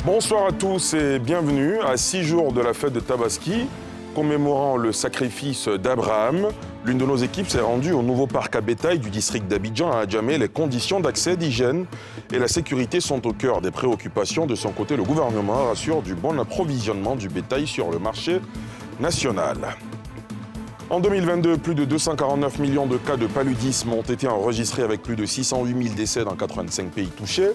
Bonsoir à tous et bienvenue à 6 jours de la fête de Tabaski, commémorant le sacrifice d'Abraham. L'une de nos équipes s'est rendue au nouveau parc à bétail du district d'Abidjan à Adjamé. Les conditions d'accès, d'hygiène et la sécurité sont au cœur des préoccupations. De son côté, le gouvernement rassure du bon approvisionnement du bétail sur le marché national. En 2022, plus de 249 millions de cas de paludisme ont été enregistrés avec plus de 608 000 décès dans 85 pays touchés.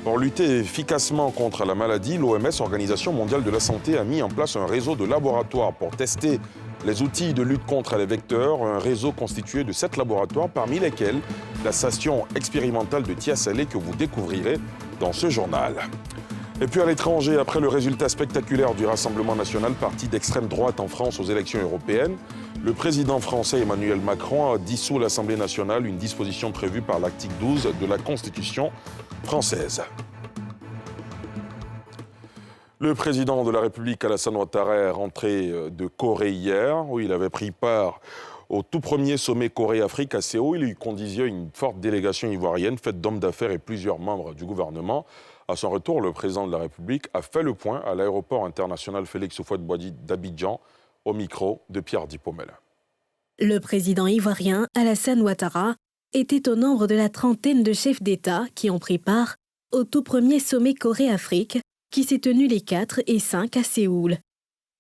Pour lutter efficacement contre la maladie, l'OMS, Organisation mondiale de la santé, a mis en place un réseau de laboratoires pour tester les outils de lutte contre les vecteurs, un réseau constitué de 7 laboratoires, parmi lesquels la station expérimentale de Tia-Salé que vous découvrirez dans ce journal. Et puis à l'étranger, après le résultat spectaculaire du Rassemblement national, parti d'extrême droite en France aux élections européennes, le président français Emmanuel Macron a dissous l'Assemblée nationale, une disposition prévue par l'article 12 de la Constitution française. Le président de la République, Alassane Ouattara, est rentré de Corée hier, où il avait pris part au tout premier sommet Corée-Afrique à Séoul. Il y conduisait une forte délégation ivoirienne, faite d'hommes d'affaires et plusieurs membres du gouvernement. À son retour, le président de la République a fait le point à l'aéroport international Félix Houphouët-Boigny d'Abidjan, au micro de Pierre Dipomel. Le président ivoirien Alassane Ouattara était au nombre de la trentaine de chefs d'État qui ont pris part au tout premier sommet Corée-Afrique qui s'est tenu les 4 et 5 à Séoul.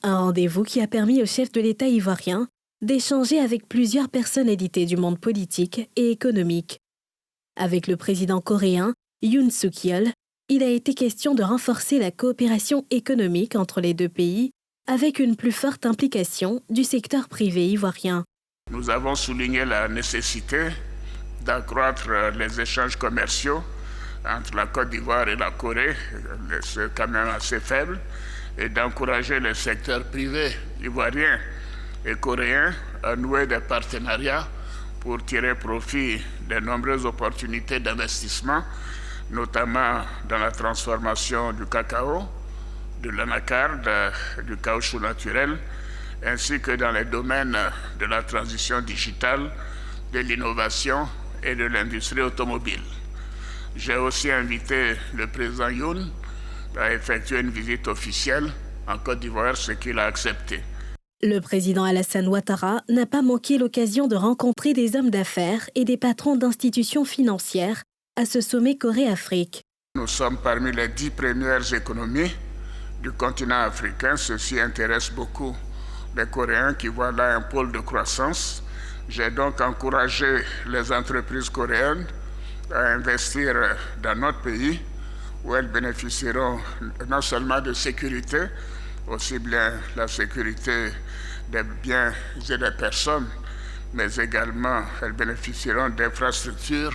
Un rendez-vous qui a permis au chef de l'État ivoirien d'échanger avec plusieurs personnalités du monde politique et économique. Avec le président coréen Yoon Suk-yeol, il a été question de renforcer la coopération économique entre les deux pays avec une plus forte implication du secteur privé ivoirien. Nous avons souligné la nécessité d'accroître les échanges commerciaux entre la Côte d'Ivoire et la Corée, c'est quand même assez faible, et d'encourager le secteur privé ivoirien et coréen à nouer des partenariats pour tirer profit des nombreuses opportunités d'investissement, notamment dans la transformation du cacao, de l'anacarde, du caoutchouc naturel, ainsi que dans les domaines de la transition digitale, de l'innovation et de l'industrie automobile. J'ai aussi invité le président Yoon à effectuer une visite officielle en Côte d'Ivoire, ce qu'il a accepté. Le président Alassane Ouattara n'a pas manqué l'occasion de rencontrer des hommes d'affaires et des patrons d'institutions financières à ce sommet Corée-Afrique. Nous sommes parmi les 10 premières économies du continent africain. Ceci intéresse beaucoup les Coréens qui voient là un pôle de croissance. J'ai donc encouragé les entreprises coréennes à investir dans notre pays, où elles bénéficieront non seulement de sécurité, aussi bien la sécurité des biens et des personnes, mais également elles bénéficieront d'infrastructures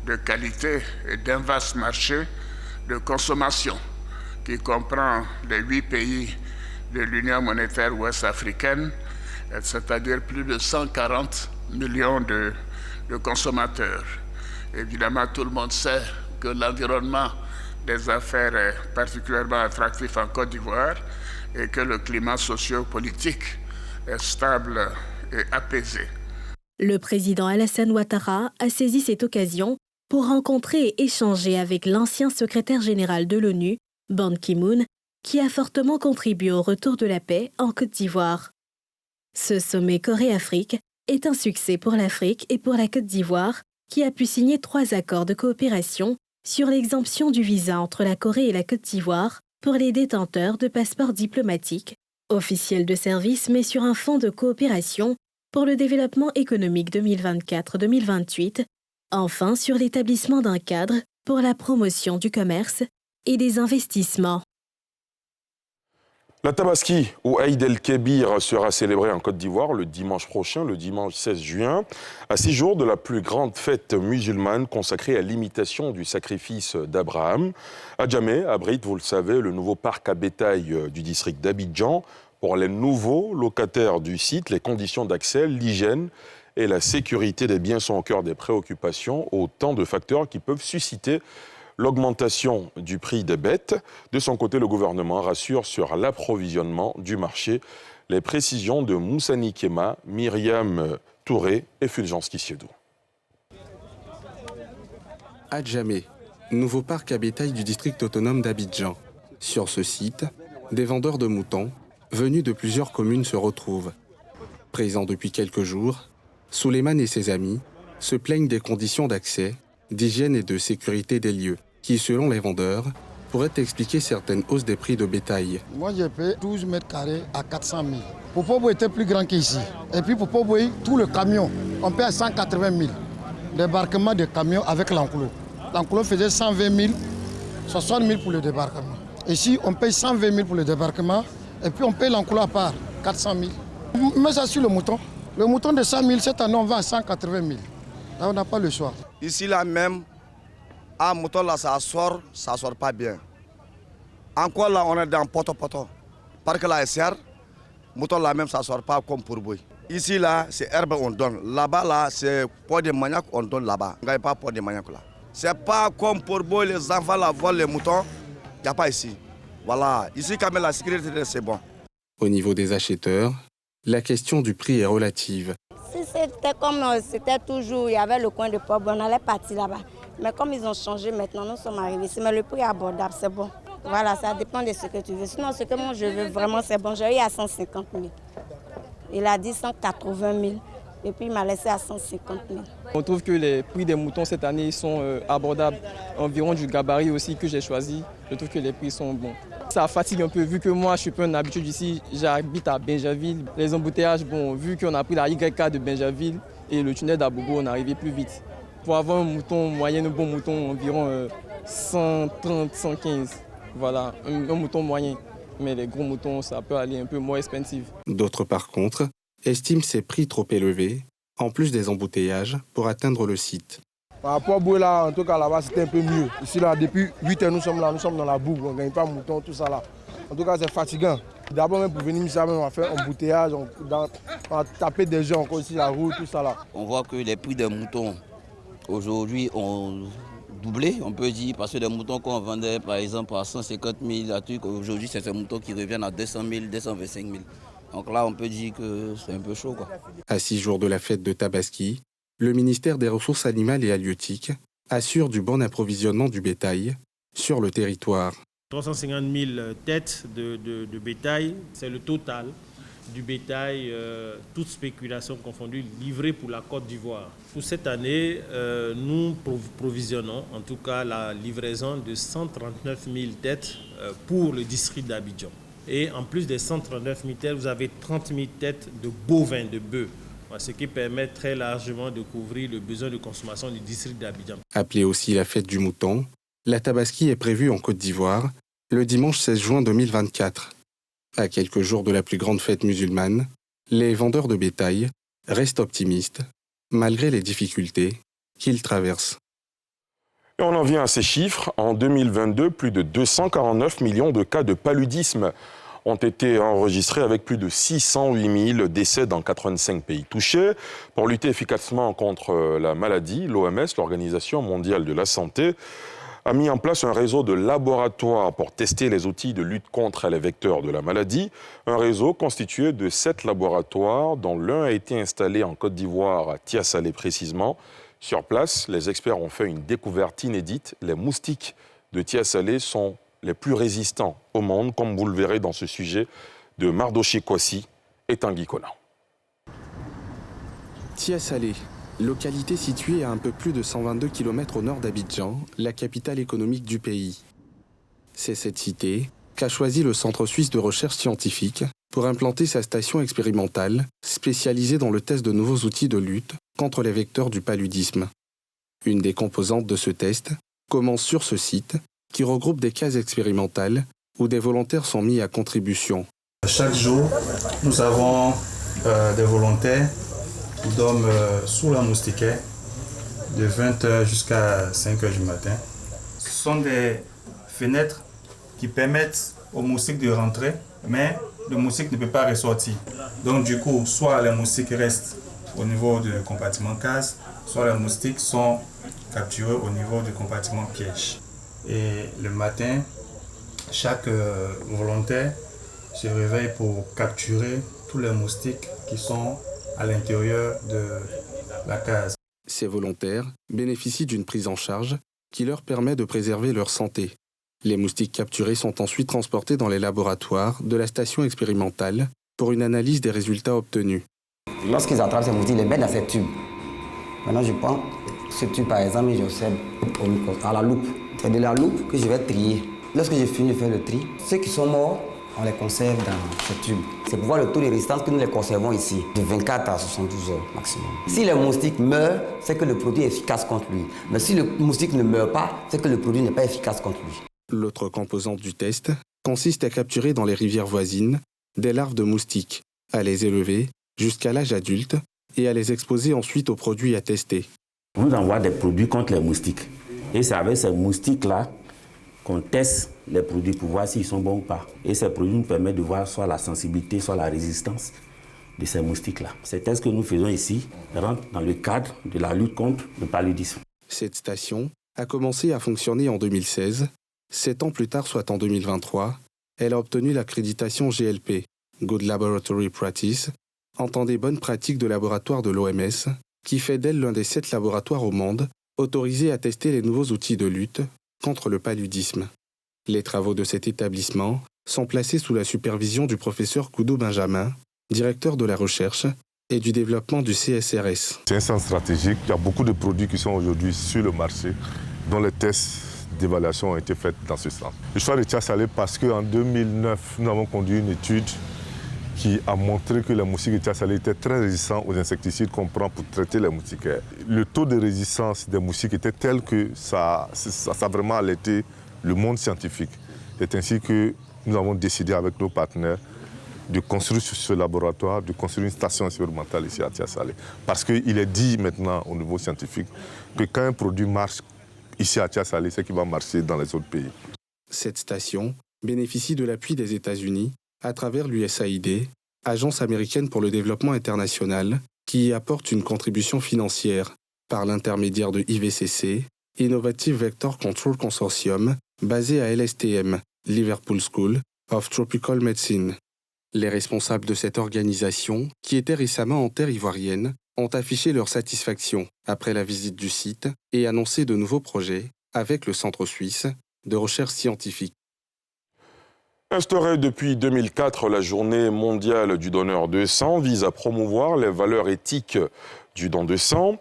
de qualité et d'un vaste marché de consommation qui comprend les 8 pays de l'Union monétaire ouest-africaine, c'est-à-dire plus de 140 millions de consommateurs. Évidemment, tout le monde sait que l'environnement des affaires est particulièrement attractif en Côte d'Ivoire et que le climat socio-politique est stable et apaisé. Le président Alassane Ouattara a saisi cette occasion pour rencontrer et échanger avec l'ancien secrétaire général de l'ONU, Ban Ki-moon, qui a fortement contribué au retour de la paix en Côte d'Ivoire. Ce sommet Corée-Afrique est un succès pour l'Afrique et pour la Côte d'Ivoire, qui a pu signer 3 accords de coopération sur l'exemption du visa entre la Corée et la Côte d'Ivoire pour les détenteurs de passeports diplomatiques, officiels de service, mais sur un fonds de coopération pour le développement économique 2024-2028, enfin sur l'établissement d'un cadre pour la promotion du commerce et des investissements. La Tabaski, ou Aïd el-Kébir, sera célébrée en Côte d'Ivoire le dimanche prochain, le dimanche 16 juin, à 6 jours de la plus grande fête musulmane consacrée à l'imitation du sacrifice d'Abraham. Adjamé abrite, vous le savez, le nouveau parc à bétail du district d'Abidjan. Pour les nouveaux locataires du site, les conditions d'accès, l'hygiène et la sécurité des biens sont au cœur des préoccupations, autant de facteurs qui peuvent susciter l'augmentation du prix des bêtes. De son côté, le gouvernement rassure sur l'approvisionnement du marché. Les précisions de Moussani Kema, Myriam Touré et Fulgence Kissiedou. Adjamé, nouveau parc à bétail du district autonome d'Abidjan. Sur ce site, des vendeurs de moutons, venus de plusieurs communes, se retrouvent. Présents depuis quelques jours, Souleymane et ses amis se plaignent des conditions d'accès, d'hygiène et de sécurité des lieux, qui, selon les vendeurs, pourraient expliquer certaines hausses des prix de bétail. Moi, j'ai payé 12 mètres carrés à 400 000. Popobo était plus grand qu'ici. Et puis Popobo, tout le camion, on paye à 180 000. Débarquement de camions avec l'enclos. L'enclos faisait 120 000, 60 000 pour le débarquement. Ici, on paye 120 000 pour le débarquement et puis on paye l'enclos à part, 400 000. Mais ça sur le mouton. Le mouton de 100 000, cette année, on va à 180 000. Là, on n'a pas le choix. Ici, là même, un mouton, là, ça sort pas bien. Encore là, on est dans poto-poto. Parce que là, c'est serre, mouton là même, ça ne sort pas comme pour bouille. Ici, là, c'est herbe on donne. Là-bas, là, c'est pot de manioc, on donne là-bas. On ne gagne pas pot de manioc là. C'est pas comme pour bouille, les enfants là volent les moutons. Il n'y a pas ici. Voilà. Ici, quand même, la sécurité, c'est bon. Au niveau des acheteurs, la question du prix est relative. Si c'était comme c'était toujours, il y avait le coin de Port, on allait partir là-bas. Mais comme ils ont changé maintenant, nous sommes arrivés ici. Mais le prix est abordable, c'est bon. Voilà, ça dépend de ce que tu veux. Sinon, ce que moi je veux vraiment, c'est bon. J'ai eu à 150 000. Il a dit 180 000. Et puis il m'a laissé à 150 000. On trouve que les prix des moutons cette année sont abordables. Environ du gabarit aussi que j'ai choisi, je trouve que les prix sont bons. Ça fatigue un peu, vu que moi je suis pas un habitué d'ici, j'habite à Bingerville. Les embouteillages, bon, vu qu'on a pris la YK de Bingerville et le tunnel d'Abobo, on est arrivé plus vite. Pour avoir un mouton moyen, un bon mouton, environ 130, 115. Voilà, un mouton moyen. Mais les gros moutons, ça peut aller un peu moins expensive. D'autres, par contre, estiment ces prix trop élevés, en plus des embouteillages, pour atteindre le site. Par rapport à Bouela, en tout cas là-bas, c'était un peu mieux. Ici, là, depuis 8 heures, nous sommes dans la boue, on ne gagne pas mouton, tout ça là. En tout cas, c'est fatigant. D'abord, même pour venir ici, on va faire un embouteillage, on va taper des gens encore ici, la route, tout ça là. On voit que les prix des moutons, aujourd'hui, ont doublé, on peut dire, parce que les moutons qu'on vendait, par exemple, à 150 000, aujourd'hui, c'est ces moutons qui reviennent à 200 000, 225 000. Donc là, on peut dire que c'est un peu chaud, quoi. À 6 jours de la fête de Tabaski, le ministère des Ressources animales et halieutiques assure du bon approvisionnement du bétail sur le territoire. 350 000 têtes de bétail, c'est le total du bétail, toute spéculation confondue, livré pour la Côte d'Ivoire. Pour cette année, nous provisionnons en tout cas la livraison de 139 000 têtes pour le district d'Abidjan. Et en plus des 139 000 têtes, vous avez 30 000 têtes de bovins, de bœufs, ce qui permet très largement de couvrir le besoin de consommation du district d'Abidjan. Appelée aussi la fête du mouton, la Tabaski est prévue en Côte d'Ivoire le dimanche 16 juin 2024. À quelques jours de la plus grande fête musulmane, les vendeurs de bétail restent optimistes, malgré les difficultés qu'ils traversent. Et on en vient à ces chiffres. En 2022, plus de 249 millions de cas de paludisme ont été enregistrés avec plus de 608 000 décès dans 85 pays touchés. Pour lutter efficacement contre la maladie, l'OMS, l'Organisation mondiale de la santé, a mis en place un réseau de laboratoires pour tester les outils de lutte contre les vecteurs de la maladie. Un réseau constitué de 7 laboratoires, dont l'un a été installé en Côte d'Ivoire, à Tia-Salé précisément. Sur place, les experts ont fait une découverte inédite. Les moustiques de Tia-Salé sont les plus résistants au monde, comme vous le verrez dans ce sujet de Mardoché Kwasi et Tanguy Konan. Tia-Salé, localité située à un peu plus de 122 km au nord d'Abidjan, la capitale économique du pays. C'est cette cité qu'a choisi le Centre suisse de recherche scientifique pour implanter sa station expérimentale spécialisée dans le test de nouveaux outils de lutte contre les vecteurs du paludisme. Une des composantes de ce test commence sur ce site qui regroupe des cases expérimentales où des volontaires sont mis à contribution. Chaque jour, nous avons des volontaires qui dorment sous la moustiquaire de 20h jusqu'à 5h du matin. Ce sont des fenêtres qui permettent aux moustiques de rentrer, mais le moustique ne peut pas ressortir. Donc du coup, soit les moustiques restent au niveau du compartiment case, soit les moustiques sont capturés au niveau du compartiment piège. Et le matin, chaque volontaire se réveille pour capturer tous les moustiques qui sont à l'intérieur de la case. Ces volontaires bénéficient d'une prise en charge qui leur permet de préserver leur santé. Les moustiques capturés sont ensuite transportés dans les laboratoires de la station expérimentale pour une analyse des résultats obtenus. Lorsqu'ils attrapent ces moustiques, ils les mettent dans ces tubes. Maintenant, je prends ce tube par exemple et j'observe à la loupe. C'est de la loupe que je vais trier. Lorsque j'ai fini de faire le tri, ceux qui sont morts, on les conserve dans ce tube. C'est pour voir le taux de résistance que nous les conservons ici, de 24 à 72 heures maximum. Si le moustique meurt, c'est que le produit est efficace contre lui. Mais si le moustique ne meurt pas, c'est que le produit n'est pas efficace contre lui. L'autre composante du test consiste à capturer dans les rivières voisines des larves de moustiques, à les élever jusqu'à l'âge adulte et à les exposer ensuite aux produits à tester. On envoie des produits contre les moustiques. Et c'est avec ces moustiques-là qu'on teste les produits pour voir s'ils sont bons ou pas. Et ces produits nous permettent de voir soit la sensibilité, soit la résistance de ces moustiques-là. Ces tests que nous faisons ici rentrent dans le cadre de la lutte contre le paludisme. Cette station a commencé à fonctionner en 2016. 7 ans plus tard, soit en 2023, elle a obtenu l'accréditation GLP, Good Laboratory Practice, entendez bonnes pratiques de laboratoire de l'OMS, qui fait d'elle l'un des 7 laboratoires au monde autorisés à tester les nouveaux outils de lutte contre le paludisme. Les travaux de cet établissement sont placés sous la supervision du professeur Koudou Benjamin, directeur de la recherche et du développement du CSRS. C'est un centre stratégique. Il y a beaucoup de produits qui sont aujourd'hui sur le marché, dont les tests d'évaluation ont été faits dans ce centre. Le choix de Tia-Salé parce qu'en 2009, nous avons conduit une étude qui a montré que les moustiques de Tia-Salé étaient très résistants aux insecticides qu'on prend pour traiter les moustiquaires. Le taux de résistance des moustiques était tel que ça a vraiment alerté le monde scientifique. C'est ainsi que nous avons décidé avec nos partenaires de construire sur ce laboratoire, de construire une station expérimentale ici à Tia-Salé. Parce qu'il est dit maintenant au niveau scientifique que quand un produit marche ici à Tia-Salé, c'est qu'il va marcher dans les autres pays. Cette station bénéficie de l'appui des États-Unis à travers l'USAID, Agence américaine pour le développement international, qui y apporte une contribution financière par l'intermédiaire de IVCC, Innovative Vector Control Consortium, basé à LSTM, Liverpool School of Tropical Medicine. Les responsables de cette organisation, qui étaient récemment en terre ivoirienne, ont affiché leur satisfaction après la visite du site et annoncé de nouveaux projets avec le Centre suisse de recherche scientifique. Instaurée depuis 2004, la journée mondiale du donneur de sang vise à promouvoir les valeurs éthiques du don de sang.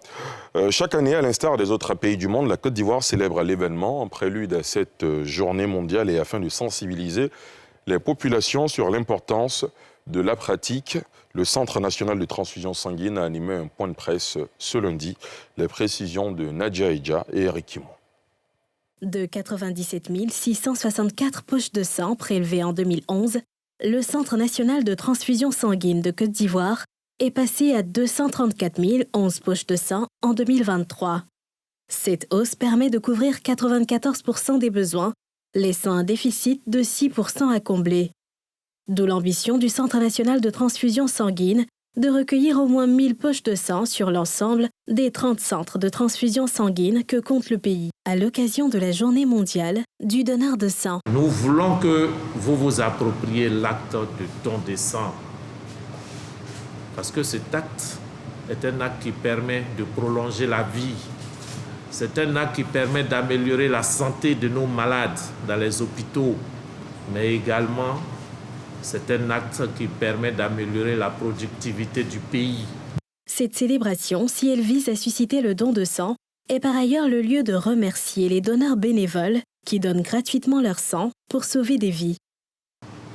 Chaque année, à l'instar des autres pays du monde, la Côte d'Ivoire célèbre l'événement en prélude à cette journée mondiale et afin de sensibiliser les populations sur l'importance de la pratique. Le Centre national de transfusion sanguine a animé un point de presse ce lundi. Les précisions de Nadia Eja et Eric Kimon. De 97 664 poches de sang prélevées en 2011, le Centre national de transfusion sanguine de Côte d'Ivoire est passé à 234 011 poches de sang en 2023. Cette hausse permet de couvrir 94% des besoins, laissant un déficit de 6% à combler. D'où l'ambition du Centre national de transfusion sanguine de recueillir au moins 1000 poches de sang sur l'ensemble des 30 centres de transfusion sanguine que compte le pays, à l'occasion de la journée mondiale du donneur de sang. Nous voulons que vous vous appropriez l'acte de don de sang, parce que cet acte est un acte qui permet de prolonger la vie. C'est un acte qui permet d'améliorer la santé de nos malades dans les hôpitaux, mais également c'est un acte qui permet d'améliorer la productivité du pays. Cette célébration, si elle vise à susciter le don de sang, est par ailleurs le lieu de remercier les donneurs bénévoles qui donnent gratuitement leur sang pour sauver des vies.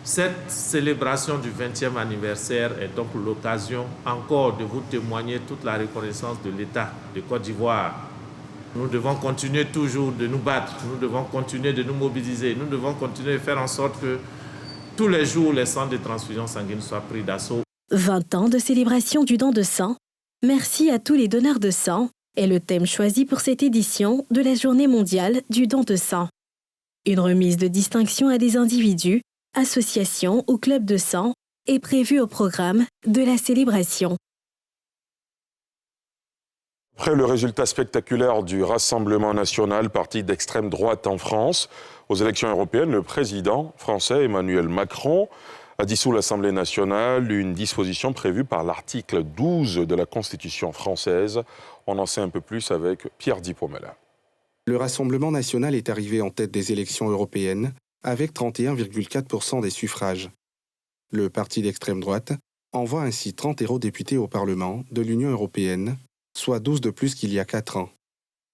Cette célébration du 20e anniversaire est donc l'occasion encore de vous témoigner toute la reconnaissance de l'État de Côte d'Ivoire. Nous devons continuer toujours de nous battre, nous devons continuer de nous mobiliser, nous devons continuer de faire en sorte que tous les jours, les centres de transfusion sanguine soient pris d'assaut. 20 ans de célébration du don de sang. Merci à tous les donneurs de sang est le thème choisi pour cette édition de la Journée mondiale du don de sang. Une remise de distinction à des individus, associations ou clubs de sang est prévue au programme de la célébration. Après le résultat spectaculaire du Rassemblement national, parti d'extrême droite en France, aux élections européennes, le président français Emmanuel Macron a dissous l'Assemblée nationale, une disposition prévue par l'article 12 de la Constitution française. On en sait un peu plus avec Pierre Dipomela. Le Rassemblement national est arrivé en tête des élections européennes avec 31,4% des suffrages. Le parti d'extrême droite envoie ainsi 30 eurodéputés au Parlement de l'Union européenne, soit 12 de plus qu'il y a 4 ans.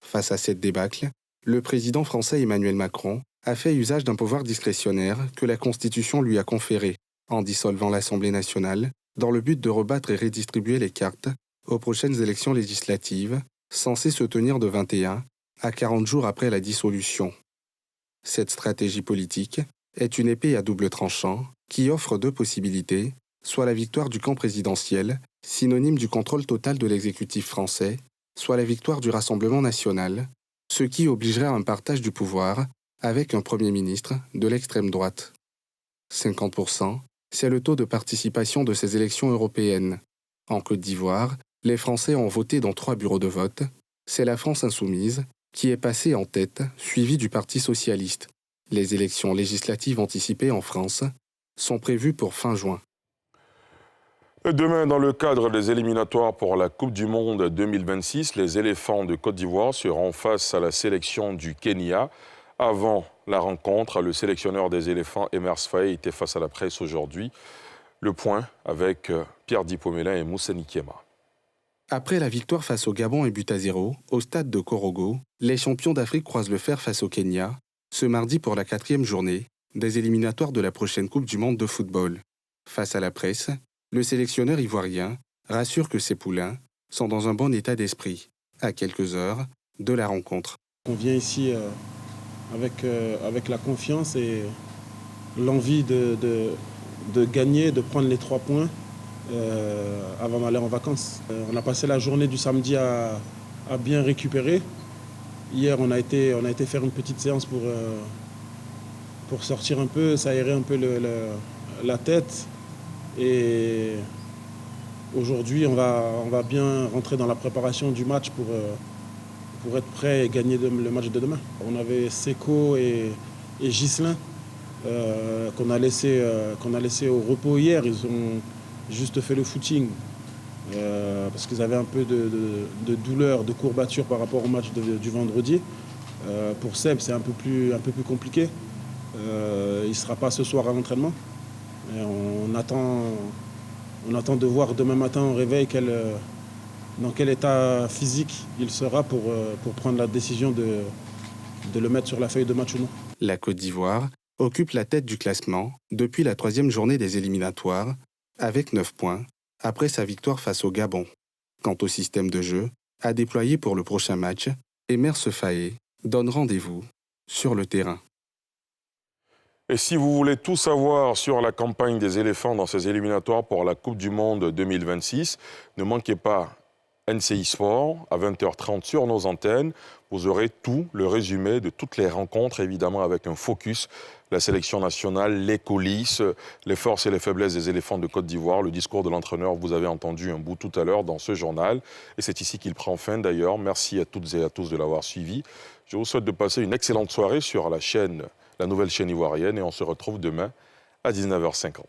Face à cette débâcle, le président français Emmanuel Macron a fait usage d'un pouvoir discrétionnaire que la Constitution lui a conféré en dissolvant l'Assemblée nationale dans le but de rebattre et redistribuer les cartes aux prochaines élections législatives, censées se tenir de 21 à 40 jours après la dissolution. Cette stratégie politique est une épée à double tranchant qui offre 2 possibilités, soit la victoire du camp présidentiel, synonyme du contrôle total de l'exécutif français, soit la victoire du Rassemblement national, ce qui obligerait à un partage du pouvoir avec un Premier ministre de l'extrême droite. 50%, c'est le taux de participation de ces élections européennes. En Côte d'Ivoire, les Français ont voté dans 3 bureaux de vote. C'est la France insoumise qui est passée en tête, suivie du Parti socialiste. Les élections législatives anticipées en France sont prévues pour fin juin. Demain, dans le cadre des éliminatoires pour la Coupe du Monde 2026, les éléphants de Côte d'Ivoire seront face à la sélection du Kenya. Avant la rencontre, le sélectionneur des éléphants, Emers Faye, était face à la presse aujourd'hui. Le point avec Pierre Dipomélin et Moussa Nikema. Après la victoire face au Gabon et but à 0, au stade de Korogo, les champions d'Afrique croisent le fer face au Kenya, ce mardi pour la 4e journée des éliminatoires de la prochaine Coupe du Monde de football. Face à la presse, le sélectionneur ivoirien rassure que ses poulains sont dans un bon état d'esprit, à quelques heures de la rencontre. On vient ici avec la confiance et l'envie de gagner, de prendre les 3 points avant d'aller en vacances. On a passé la journée du samedi à bien récupérer. Hier, on a été faire une petite séance pour sortir un peu, s'aérer un peu la tête. Et aujourd'hui, on va bien rentrer dans la préparation du match pour être prêt et gagner le match de demain. On avait Seko et Ghislain qu'on a laissé au repos hier. Ils ont juste fait le footing parce qu'ils avaient un peu de douleur, de courbature par rapport au match du vendredi. Pour Seb, c'est un peu plus compliqué. Il ne sera pas ce soir à l'entraînement. Et on attend de voir demain matin au réveil dans quel état physique il sera pour prendre la décision de le mettre sur la feuille de match ou non. La Côte d'Ivoire occupe la tête du classement depuis la 3e journée des éliminatoires, avec 9 points, après sa victoire face au Gabon. Quant au système de jeu à déployer pour le prochain match, Emers Faye donne rendez-vous sur le terrain. Et si vous voulez tout savoir sur la campagne des éléphants dans ces éliminatoires pour la Coupe du Monde 2026, ne manquez pas NCI Sport à 20h30 sur nos antennes. Vous aurez tout le résumé de toutes les rencontres, évidemment avec un focus, la sélection nationale, les coulisses, les forces et les faiblesses des éléphants de Côte d'Ivoire. Le discours de l'entraîneur, vous avez entendu un bout tout à l'heure dans ce journal. Et c'est ici qu'il prend fin d'ailleurs. Merci à toutes et à tous de l'avoir suivi. Je vous souhaite de passer une excellente soirée sur la nouvelle chaîne ivoirienne et on se retrouve demain à 19h50.